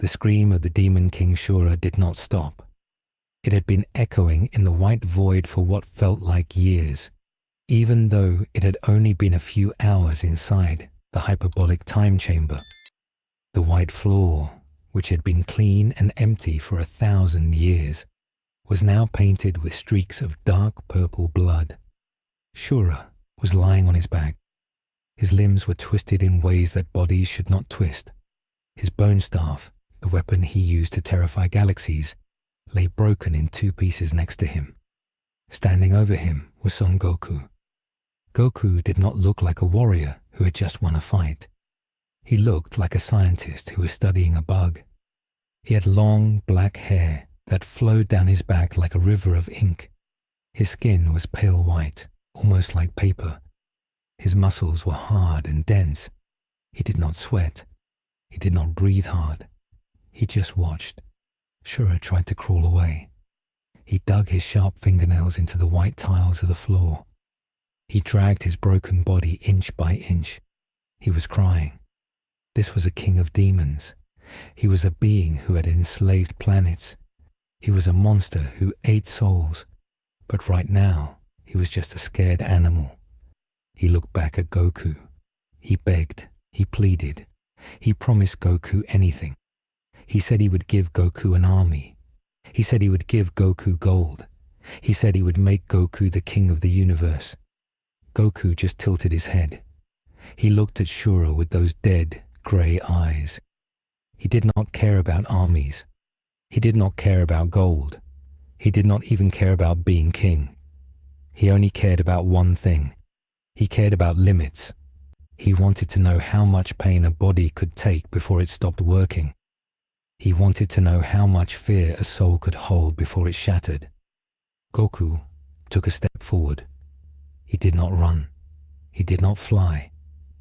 The scream of the Demon King Shura did not stop. It had been echoing in the white void for what felt like years, even though it had only been a few hours inside the hyperbolic time chamber. The white floor, which had been clean and empty for 1,000 years, was now painted with streaks of dark purple blood. Shura was lying on his back. His limbs were twisted in ways that bodies should not twist. His bone staff, the weapon he used to terrify galaxies, lay broken in 2 pieces next to him. Standing over him was Son Goku. Goku did not look like a warrior who had just won a fight. He looked like a scientist who was studying a bug. He had long, black hair that flowed down his back like a river of ink. His skin was pale white, almost like paper. His muscles were hard and dense. He did not sweat. He did not breathe hard. He just watched. Shura tried to crawl away. He dug his sharp fingernails into the white tiles of the floor. He dragged his broken body inch by inch. He was crying. This was a king of demons. He was a being who had enslaved planets. He was a monster who ate souls. But right now, he was just a scared animal. He looked back at Goku. He begged. He pleaded. He promised Goku anything. He said he would give Goku an army. He said he would give Goku gold. He said he would make Goku the king of the universe. Goku just tilted his head. He looked at Shura with those dead, grey eyes. He did not care about armies. He did not care about gold. He did not even care about being king. He only cared about one thing. He cared about limits. He wanted to know how much pain a body could take before it stopped working. He wanted to know how much fear a soul could hold before it shattered. Goku took a step forward. He did not run. He did not fly.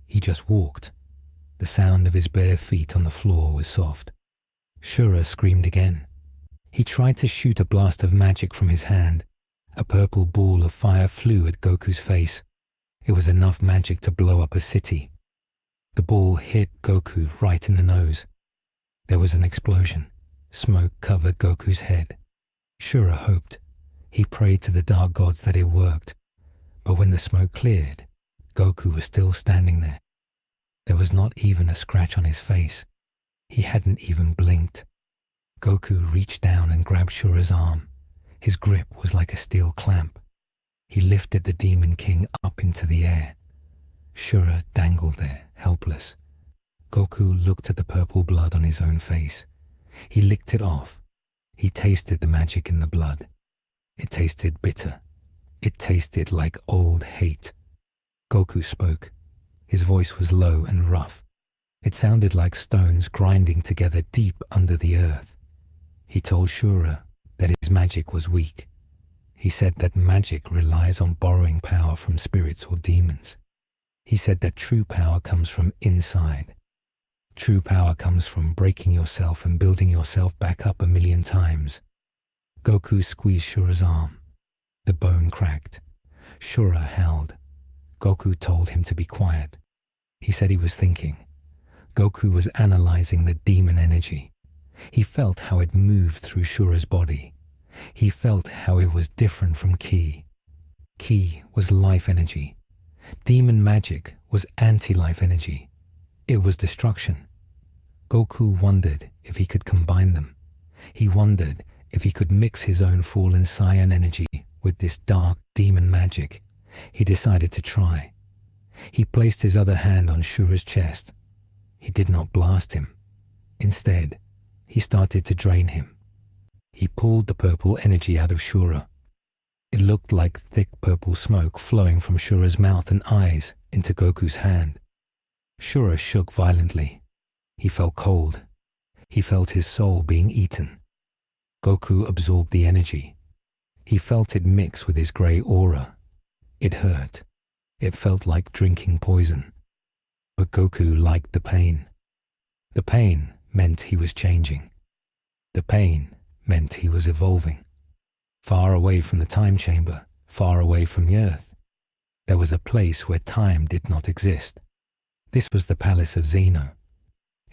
He just walked. The sound of his bare feet on the floor was soft. Shura screamed again. He tried to shoot a blast of magic from his hand. A purple ball of fire flew at Goku's face. It was enough magic to blow up a city. The ball hit Goku right in the nose. There was an explosion. Smoke covered Goku's head. Shura hoped. He prayed to the dark gods that it worked. But when the smoke cleared, Goku was still standing there. There was not even a scratch on his face. He hadn't even blinked. Goku reached down and grabbed Shura's arm. His grip was like a steel clamp. He lifted the Demon King up into the air. Shura dangled there, helpless. Goku looked at the purple blood on his own face. He licked it off. He tasted the magic in the blood. It tasted bitter. It tasted like old hate. Goku spoke. His voice was low and rough. It sounded like stones grinding together deep under the earth. He told Shura that his magic was weak. He said that magic relies on borrowing power from spirits or demons. He said that true power comes from inside. True power comes from breaking yourself and building yourself back up 1,000,000 times. Goku squeezed Shura's arm. The bone cracked. Shura howled. Goku told him to be quiet. He said he was thinking. Goku was analyzing the demon energy. He felt how it moved through Shura's body. He felt how it was different from Ki. Ki was life energy. Demon magic was anti-life energy. It was destruction. Goku wondered if he could combine them. He wondered if he could mix his own Fallen Saiyan energy with this dark demon magic. He decided to try. He placed his other hand on Shura's chest. He did not blast him. Instead, he started to drain him. He pulled the purple energy out of Shura. It looked like thick purple smoke flowing from Shura's mouth and eyes into Goku's hand. Shura shook violently. He felt cold. He felt his soul being eaten. Goku absorbed the energy. He felt it mix with his grey aura. It hurt. It felt like drinking poison. But Goku liked the pain. The pain meant he was changing. The pain meant he was evolving. Far away from the time chamber, far away from the earth, there was a place where time did not exist. This was the palace of Zeno.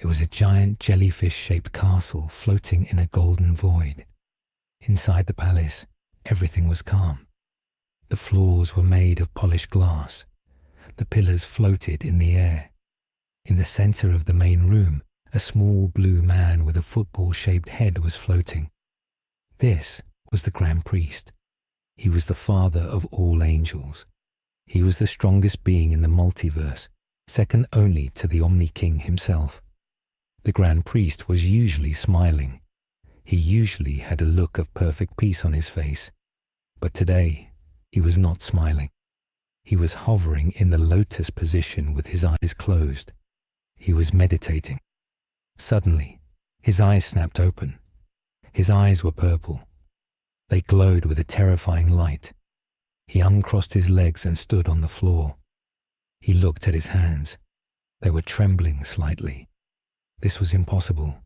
It was a giant jellyfish-shaped castle floating in a golden void. Inside the palace, everything was calm. The floors were made of polished glass. The pillars floated in the air. In the center of the main room, a small blue man with a football-shaped head was floating. This was the Grand Priest. He was the father of all angels. He was the strongest being in the multiverse, second only to the Omni King himself. The Grand Priest was usually smiling. He usually had a look of perfect peace on his face. But today, he was not smiling. He was hovering in the lotus position with his eyes closed. He was meditating. Suddenly, his eyes snapped open. His eyes were purple. They glowed with a terrifying light. He uncrossed his legs and stood on the floor. He looked at his hands. They were trembling slightly. This was impossible.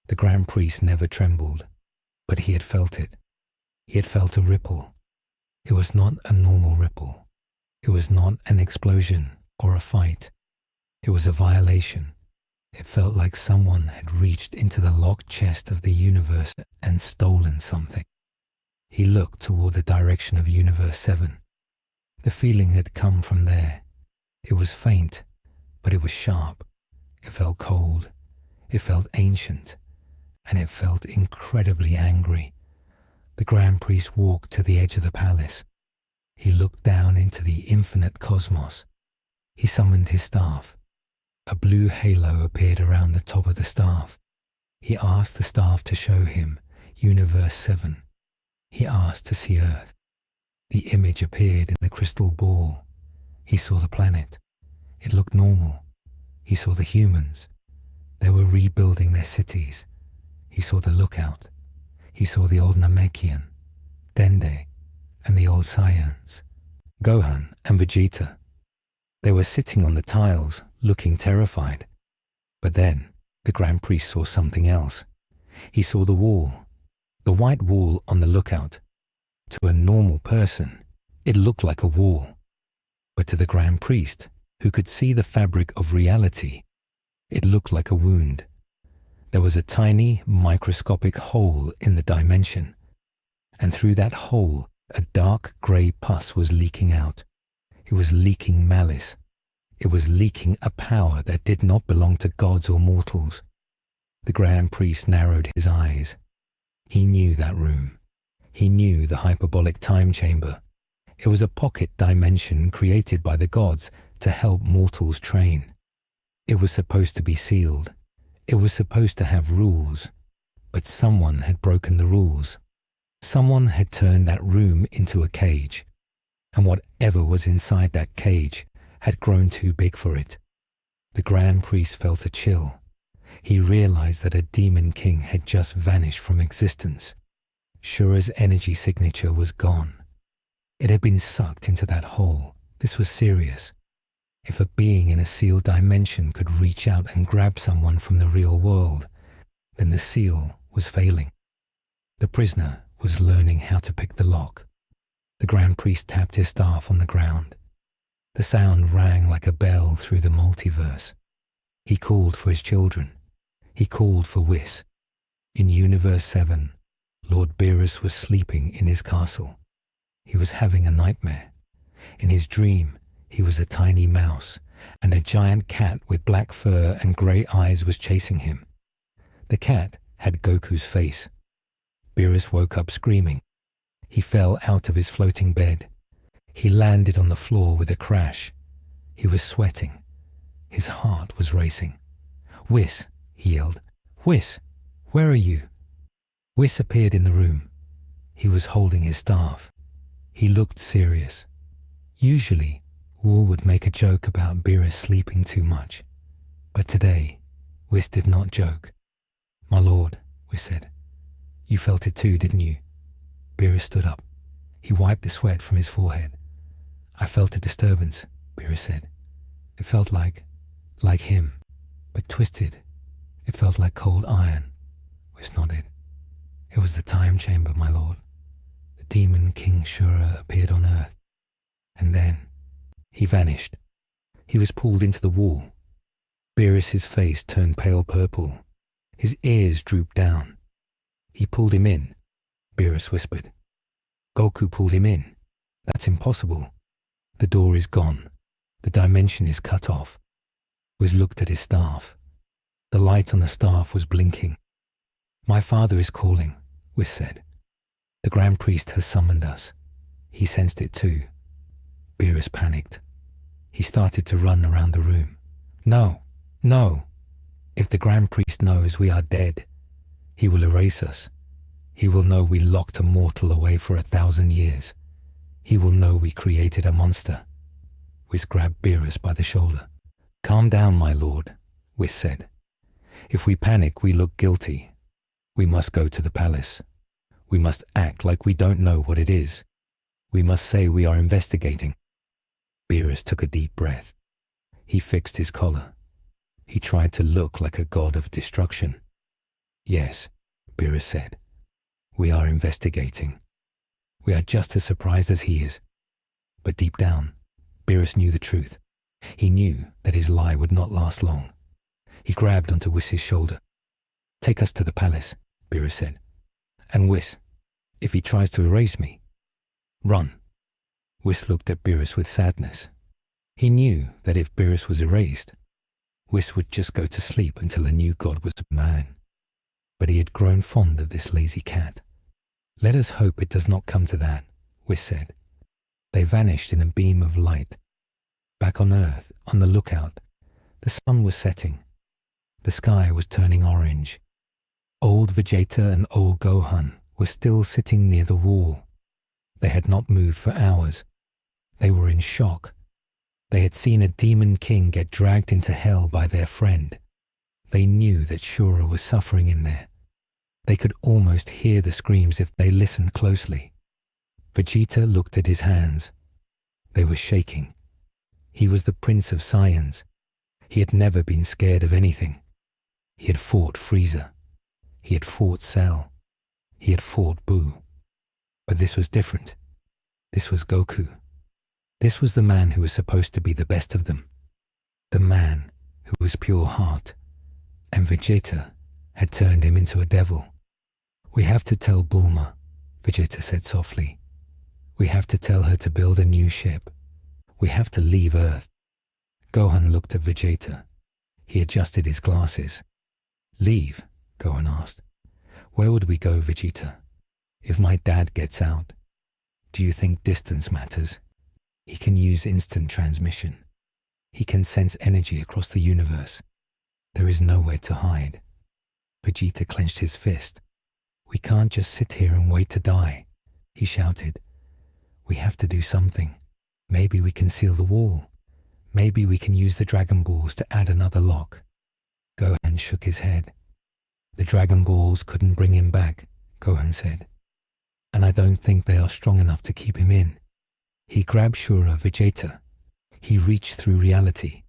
The Grand Priest never trembled, but he had felt it. He had felt a ripple. It was not a normal ripple. It was not an explosion or a fight. It was a violation. It felt like someone had reached into the locked chest of the universe and stolen something. He looked toward the direction of Universe 7. The feeling had come from there. It was faint, but it was sharp. It felt cold. It felt ancient. And it felt incredibly angry. The Grand Priest walked to the edge of the palace. He looked down into the infinite cosmos. He summoned his staff. A blue halo appeared around the top of the staff. He asked the staff to show him Universe 7. He asked to see Earth. The image appeared in the crystal ball. He saw the planet. It looked normal. He saw the humans. They were rebuilding their cities. He saw the lookout. He saw the old Namekian, Dende, and the old Saiyans, Gohan and Vegeta. They were sitting on the tiles, looking terrified. But then, the Grand Priest saw something else. He saw the wall, the white wall on the lookout. To a normal person, it looked like a wall. But to the Grand Priest, who could see the fabric of reality, it looked like a wound. There was a tiny, microscopic hole in the dimension, and through that hole, a dark grey pus was leaking out. It was leaking malice. It was leaking a power that did not belong to gods or mortals. The Grand Priest narrowed his eyes. He knew that room. He knew the hyperbolic time chamber. It was a pocket dimension created by the gods to help mortals train. It was supposed to be sealed. It was supposed to have rules. But someone had broken the rules. Someone had turned that room into a cage. And whatever was inside that cage had grown too big for it. The Grand Priest felt a chill. He realized that a demon king had just vanished from existence. Shura's energy signature was gone. It had been sucked into that hole. This was serious. If a being in a sealed dimension could reach out and grab someone from the real world, then the seal was failing. The prisoner was learning how to pick the lock. The Grand Priest tapped his staff on the ground. The sound rang like a bell through the multiverse. He called for his children. He called for Whis. In Universe 7, Lord Beerus was sleeping in his castle. He was having a nightmare. In his dream, he was a tiny mouse, and a giant cat with black fur and grey eyes was chasing him. The cat had Goku's face. Beerus woke up screaming. He fell out of his floating bed. He landed on the floor with a crash. He was sweating. His heart was racing. "Whis," he yelled. "Whis, where are you?" Whis appeared in the room. He was holding his staff. He looked serious. Usually, Wool would make a joke about Beerus sleeping too much. But today, Whis did not joke. "My lord," Whis said. "You felt it too, didn't you?" Beerus stood up. He wiped the sweat from his forehead. "I felt a disturbance," Beerus said. "It felt like him, but twisted. It felt like cold iron." Whis nodded. "It was the time chamber, my lord. The demon King Shura appeared on Earth. And then he vanished. He was pulled into the wall. Beerus's face turned pale purple. His ears drooped down. He pulled him in, Beerus whispered. Goku pulled him in. That's impossible. The door is gone. The dimension is cut off. Whis looked at his staff. The light on the staff was blinking. My father is calling, Whis said. The Grand Priest has summoned us. He sensed it too. Beerus panicked. He started to run around the room. No, no. If the Grand Priest knows we are dead, he will erase us. He will know we locked a mortal away for 1,000 years. He will know we created a monster. Whis grabbed Beerus by the shoulder. Calm down, my lord, Whis said. If we panic, we look guilty. We must go to the palace. We must act like we don't know what it is. We must say we are investigating. Beerus took a deep breath. He fixed his collar. He tried to look like a god of destruction. Yes, Beerus said. We are investigating. We are just as surprised as he is. But deep down, Beerus knew the truth. He knew that his lie would not last long. He grabbed onto Whis' shoulder. Take us to the palace, Beerus said. And Whis, if he tries to erase me, run. Whis looked at Beerus with sadness. He knew that if Beerus was erased, Whis would just go to sleep until a new god was a man. But he had grown fond of this lazy cat. Let us hope it does not come to that, Whis said. They vanished in a beam of light. Back on Earth, on the lookout, the sun was setting. The sky was turning orange. Old Vegeta and old Gohan were still sitting near the wall. They had not moved for hours. They were in shock. They had seen a demon king get dragged into hell by their friend. They knew that Shura was suffering in there. They could almost hear the screams if they listened closely. Vegeta looked at his hands. They were shaking. He was the Prince of Saiyans. He had never been scared of anything. He had fought Frieza. He had fought Cell. He had fought Buu. But this was different. This was Goku. This was the man who was supposed to be the best of them. The man who was pure heart. And Vegeta had turned him into a devil. We have to tell Bulma, Vegeta said softly. We have to tell her to build a new ship. We have to leave Earth. Gohan looked at Vegeta. He adjusted his glasses. Leave? Gohan asked. Where would we go, Vegeta? If my dad gets out, do you think distance matters? He can use instant transmission. He can sense energy across the universe. There is nowhere to hide. Vegeta clenched his fist. We can't just sit here and wait to die, he shouted. We have to do something. Maybe we can seal the wall. Maybe we can use the Dragon Balls to add another lock. Gohan shook his head. The Dragon Balls couldn't bring him back, Gohan said. And I don't think they are strong enough to keep him in. He grabbed Shura Vegeta. He reached through reality.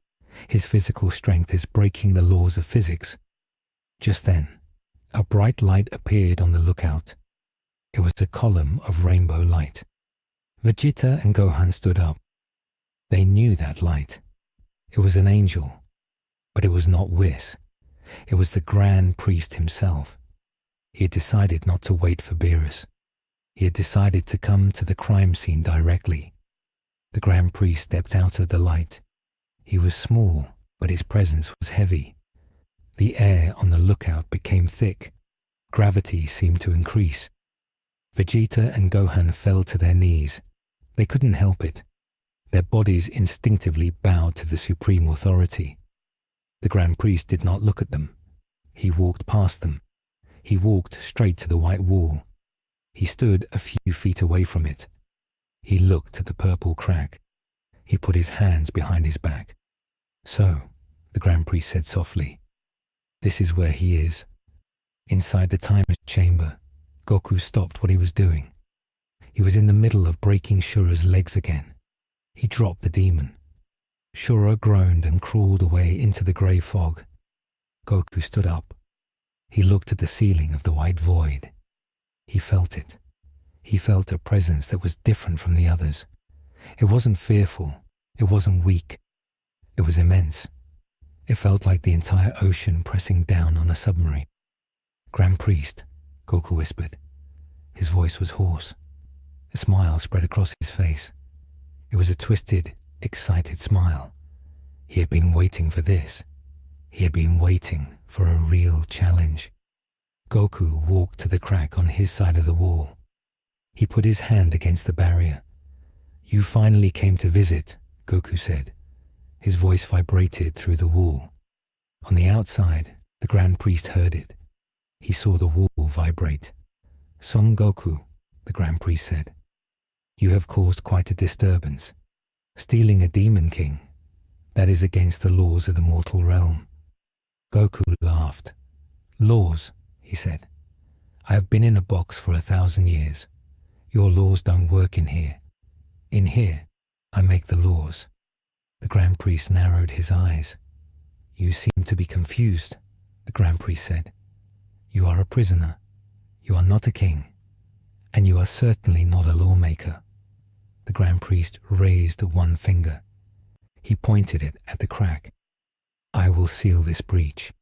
His physical strength is breaking the laws of physics. Just then, a bright light appeared on the lookout. It was a column of rainbow light. Vegeta and Gohan stood up. They knew that light. It was an angel. But it was not Whis. It was the Grand Priest himself. He had decided not to wait for Beerus. He had decided to come to the crime scene directly. The Grand Priest stepped out of the light. He was small, but his presence was heavy. The air on the lookout became thick. Gravity seemed to increase. Vegeta and Gohan fell to their knees. They couldn't help it. Their bodies instinctively bowed to the supreme authority. The Grand Priest did not look at them. He walked past them. He walked straight to the white wall. He stood a few feet away from it. He looked at the purple crack. He put his hands behind his back. So, the Grand Priest said softly, this is where he is. Inside the time chamber, Goku stopped what he was doing. He was in the middle of breaking Shura's legs again. He dropped the demon. Shura groaned and crawled away into the grey fog. Goku stood up. He looked at the ceiling of the white void. He felt it. He felt a presence that was different from the others. It wasn't fearful. It wasn't weak. It was immense. It felt like the entire ocean pressing down on a submarine. "Grand Priest," Goku whispered. His voice was hoarse. A smile spread across his face. It was a twisted, excited smile. He had been waiting for this. He had been waiting for a real challenge. Goku walked to the crack on his side of the wall. He put his hand against the barrier. "You finally came to visit," Goku said. His voice vibrated through the wall. On the outside, the Grand Priest heard it. He saw the wall vibrate. "Son Goku," the Grand Priest said, "you have caused quite a disturbance. Stealing a Demon King, that is against the laws of the mortal realm." Goku laughed. "Laws," he said. "I have been in a box for 1,000 years. Your laws don't work in here. In here, I make the laws." The Grand Priest narrowed his eyes. "You seem to be confused," the Grand Priest said. "You are a prisoner. You are not a king. And you are certainly not a lawmaker." The Grand Priest raised one finger. He pointed it at the crack. "I will seal this breach,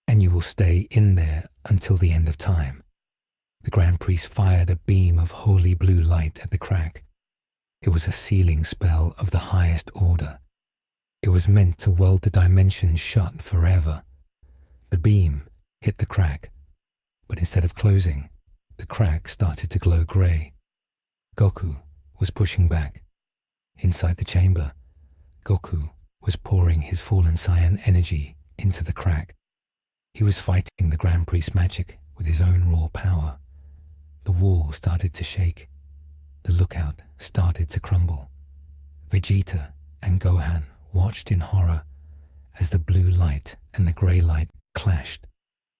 and you will stay in there until the end of time." The Grand Priest fired a beam of holy blue light at the crack. It was a sealing spell of the highest order. It was meant to weld the dimensions shut forever. The beam hit the crack, but instead of closing, the crack started to glow grey. Goku was pushing back. Inside the chamber, Goku was pouring his Fallen Saiyan energy into the crack. He was fighting the Grand Priest's magic with his own raw power. The wall started to shake. The lookout started to crumble. Vegeta and Gohan watched in horror as the blue light and the grey light clashed.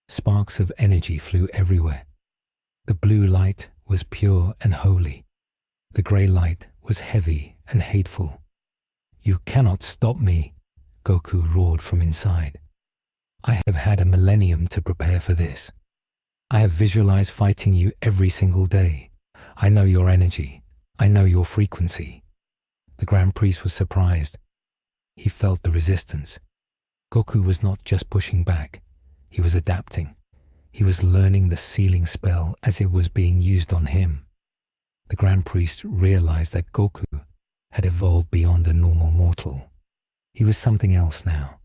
Sparks of energy flew everywhere. The blue light was pure and holy. The grey light was heavy and hateful. "You cannot stop me," Goku roared from inside. "I have had a millennium to prepare for this. I have visualized fighting you every single day. I know your energy. I know your frequency." The Grand Priest was surprised. He felt the resistance. Goku was not just pushing back. He was adapting. He was learning the sealing spell as it was being used on him. The Grand Priest realized that Goku had evolved beyond a normal mortal. He was something else now.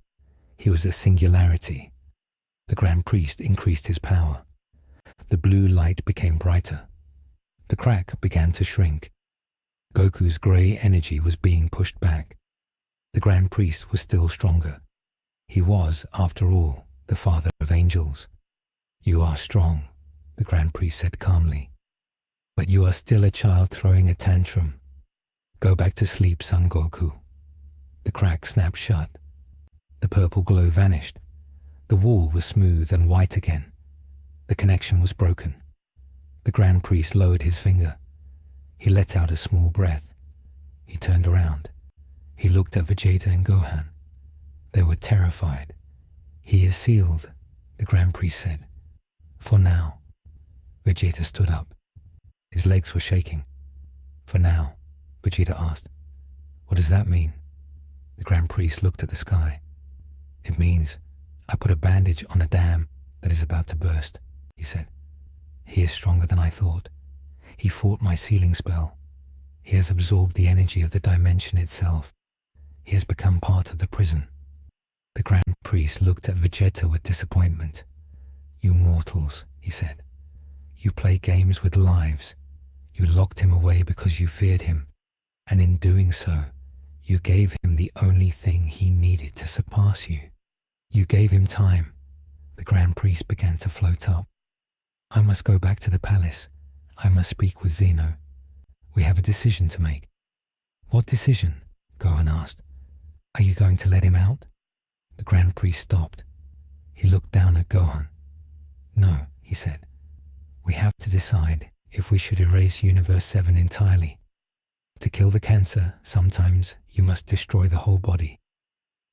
He was a singularity. The Grand Priest increased his power. The blue light became brighter. The crack began to shrink. Goku's grey energy was being pushed back. The Grand Priest was still stronger. He was, after all, the father of angels. "You are strong," the Grand Priest said calmly. "But you are still a child throwing a tantrum. Go back to sleep, Son Goku." The crack snapped shut. The purple glow vanished. The wall was smooth and white again. The connection was broken. The Grand Priest lowered his finger. He let out a small breath. He turned around. He looked at Vegeta and Gohan. They were terrified. "He is sealed," the Grand Priest said. "For now." Vegeta stood up. His legs were shaking. "For now?" Vegeta asked. "What does that mean?" The Grand Priest looked at the sky. "It means I put a bandage on a dam that is about to burst," he said. "He is stronger than I thought. He fought my sealing spell. He has absorbed the energy of the dimension itself. He has become part of the prison." The Grand Priest looked at Vegeta with disappointment. "You mortals," he said. "You play games with lives. You locked him away because you feared him, and in doing so, you gave him the only thing he needed to surpass you. You gave him time." The Grand Priest began to float up. "I must go back to the palace. I must speak with Zeno. We have a decision to make." "What decision?" Gohan asked. "Are you going to let him out?" The Grand Priest stopped. He looked down at Gohan. "No," he said. "We have to decide if we should erase Universe 7 entirely. To kill the cancer, sometimes you must destroy the whole body."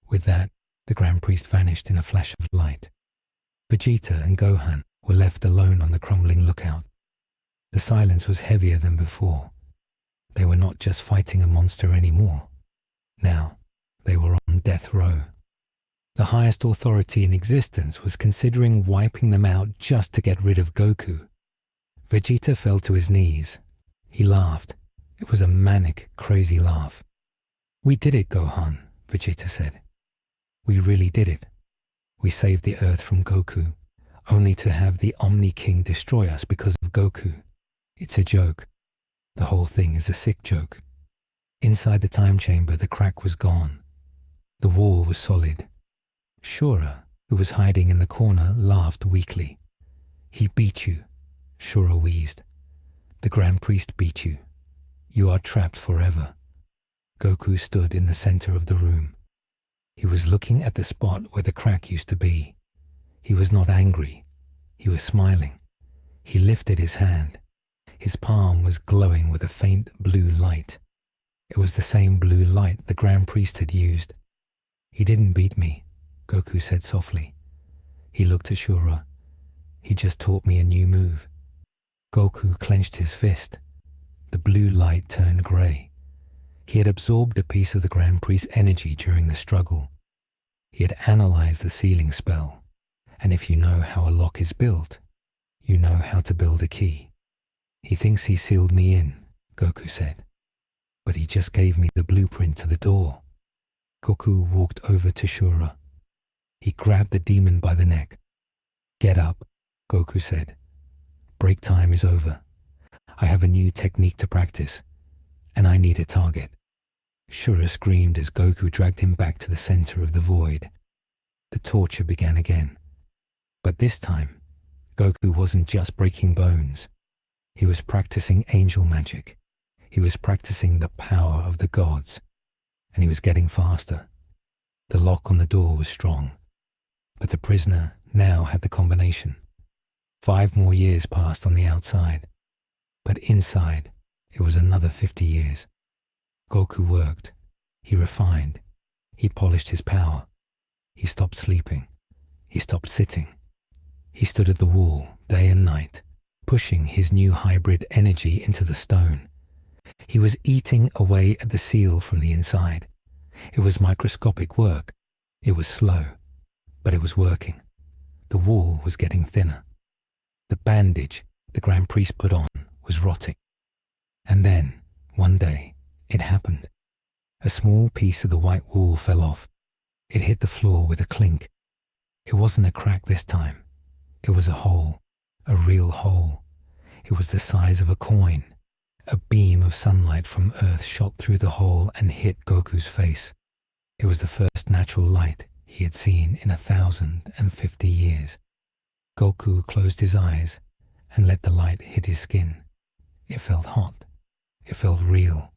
With that, the Grand Priest vanished in a flash of light. Vegeta and Gohan were left alone on the crumbling lookout. The silence was heavier than before. They were not just fighting a monster anymore. Now, they were on death row. The highest authority in existence was considering wiping them out just to get rid of Goku. Vegeta fell to his knees. He laughed. It was a manic, crazy laugh. "We did it, Gohan," Vegeta said. "We really did it. We saved the Earth from Goku, only to have the Omni King destroy us because of Goku. It's a joke. The whole thing is a sick joke." Inside the time chamber, the crack was gone. The wall was solid. Shura, who was hiding in the corner, laughed weakly. "He beat you," Shura wheezed. "The Grand Priest beat you. You are trapped forever." Goku stood in the center of the room. He was looking at the spot where the crack used to be. He was not angry. He was smiling. He lifted his hand. His palm was glowing with a faint blue light. It was the same blue light the Grand Priest had used. "He didn't beat me," Goku said softly. He looked at Shura. "He just taught me a new move." Goku clenched his fist. The blue light turned grey. He had absorbed a piece of the Grand Priest's energy during the struggle. He had analyzed the sealing spell, and if you know how a lock is built, you know how to build a key. "He thinks he sealed me in," Goku said, "but he just gave me the blueprint to the door." Goku walked over to Shura. He grabbed the demon by the neck. "Get up," Goku said. "Break time is over. I have a new technique to practice, and I need a target." Shura screamed as Goku dragged him back to the center of the void. The torture began again. But this time, Goku wasn't just breaking bones. He was practicing angel magic. He was practicing the power of the gods. And he was getting faster. The lock on the door was strong. But the prisoner now had the combination. 5 more years passed on the outside. But inside, it was another 50 years. Goku worked. He refined. He polished his power. He stopped sleeping. He stopped sitting. He stood at the wall day and night, pushing his new hybrid energy into the stone. He was eating away at the seal from the inside. It was microscopic work. It was slow, but it was working. The wall was getting thinner. The bandage the Grand Priest put on was rotting. And then, one day, it happened. A small piece of the white wall fell off. It hit the floor with a clink. It wasn't a crack this time. It was a hole, a real hole. It was the size of a coin. A beam of sunlight from Earth shot through the hole and hit Goku's face. It was the first natural light he had seen in 1,050 years. Goku closed his eyes and let the light hit his skin. It felt hot. It felt real.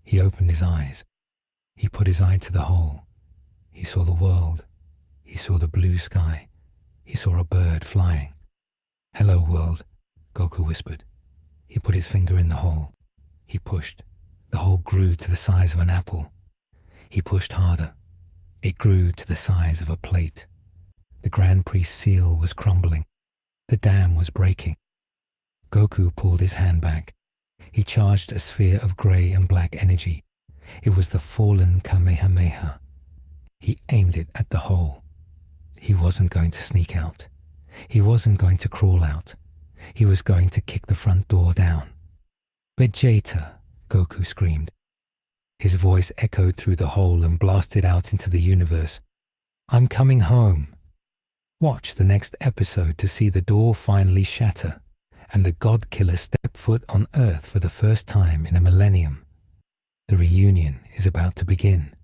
He opened his eyes. He put his eye to the hole. He saw the world. He saw the blue sky. He saw a bird flying. "Hello, world," Goku whispered. He put his finger in the hole. He pushed. The hole grew to the size of an apple. He pushed harder. It grew to the size of a plate. The Grand Priest's seal was crumbling. The dam was breaking. Goku pulled his hand back. He charged a sphere of grey and black energy. It was the fallen Kamehameha. He aimed it at the hole. He wasn't going to sneak out. He wasn't going to crawl out. He was going to kick the front door down. "Vegeta!" Goku screamed. His voice echoed through the hole and blasted out into the universe. "I'm coming home." Watch the next episode to see the door finally shatter and the God Killer step foot on Earth for the first time in a millennium. The reunion is about to begin.